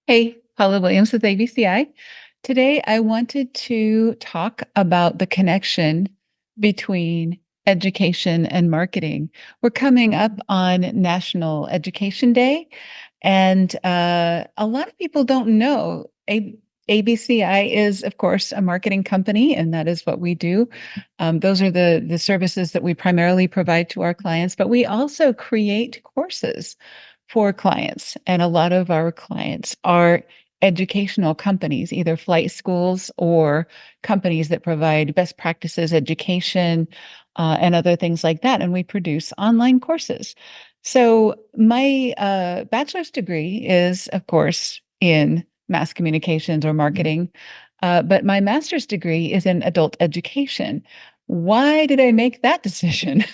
Hey, Paula Williams with ABCI. Today, I wanted to talk about the connection between education and marketing. We're coming up on National Education Day, and a lot of people don't know ABCI is, of course, a marketing company, and that is what we do. Those are the services that we primarily provide to our clients, but we also create courses for clients. And a lot of our clients are educational companies, either flight schools or companies that provide best practices education and other things like that. And we produce online courses. So my bachelor's degree is, of course, in mass communications or marketing, but my master's degree is in adult education. Why did I make that decision?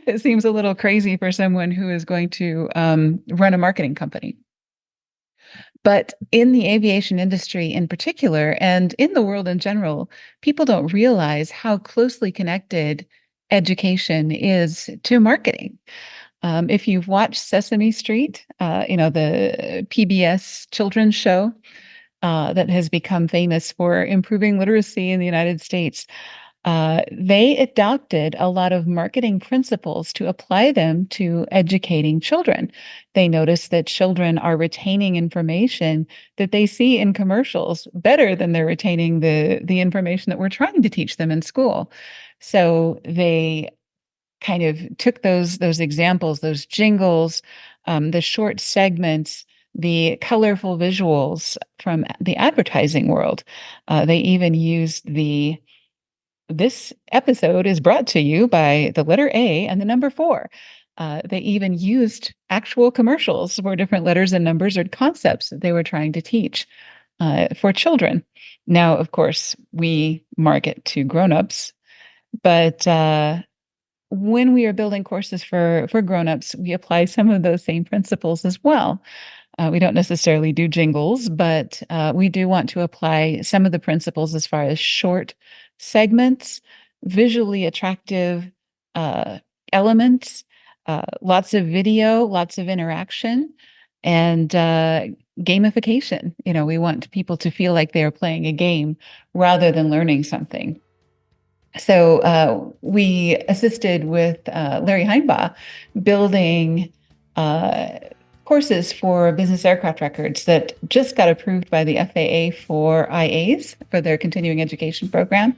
It seems a little crazy for someone who is going to run a marketing company. But in the aviation industry in particular, and in the world in general, people don't realize how closely connected education is to marketing. If you've watched Sesame Street, the PBS children's show that has become famous for improving literacy in the United States, they adopted a lot of marketing principles to apply them to educating children. They noticed that children are retaining information that they see in commercials better than they're retaining the information that we're trying to teach them in school. So they kind of took those examples, those jingles, the short segments, the colorful visuals from the advertising world. They even used this episode is brought to you by the letter A and the number 4. They even used actual commercials for different letters and numbers or concepts that they were trying to teach for children. Now, of course, we market to grown-ups, but when we are building courses for grown-ups, we apply some of those same principles as well. We don't necessarily do jingles, but we do want to apply some of the principles as far as short segments, visually attractive elements, lots of video, lots of interaction, and gamification. We want people to feel like they are playing a game rather than learning something. So we assisted with Larry Heinbaugh building courses for business aircraft records that just got approved by the FAA for IAs, for their continuing education program,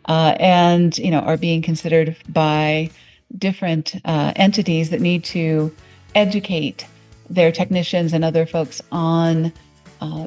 and are being considered by different entities that need to educate their technicians and other folks on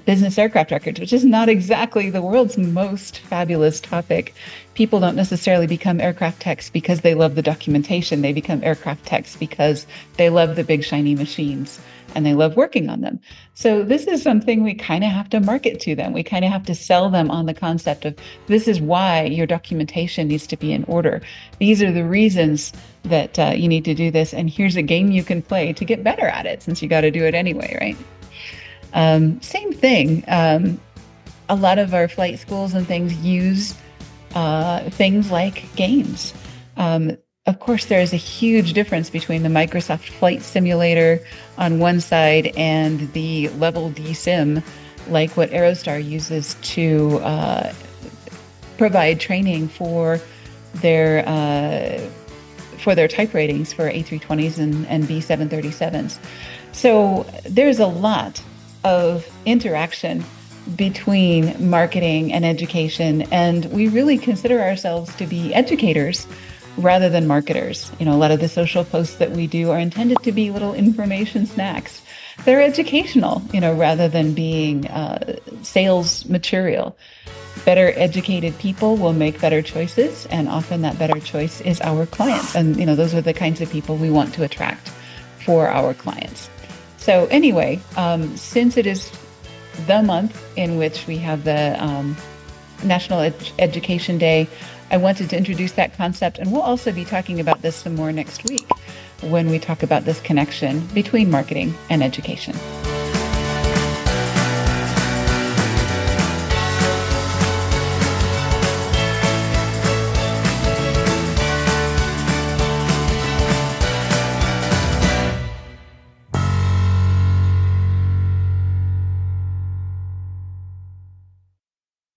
business aircraft records, which is not exactly the world's most fabulous topic. People don't necessarily become aircraft techs because they love the documentation. They become aircraft techs because they love the big shiny machines and they love working on them. So this is something we kind of have to market to them. We kind of have to sell them on the concept of this is why your documentation needs to be in order. These are the reasons that you need to do this. And here's a game you can play to get better at it, since you got to do it anyway, right? Same thing. A lot of our flight schools and things use things like games. Of course, there is a huge difference between the Microsoft Flight Simulator on one side and the Level D Sim, like what Aerostar uses to provide training for their type ratings for A320s and B737s. So there's a lot of interaction between marketing and education, and we really consider ourselves to be educators rather than marketers. A lot of the social posts that we do are intended to be little information snacks. They're educational, rather than being sales material. Better educated people will make better choices, and often that better choice is our clients. And, those are the kinds of people we want to attract for our clients. So anyway, since it is the month in which we have the National Education Day, I wanted to introduce that concept, and we'll also be talking about this some more next week when we talk about this connection between marketing and education.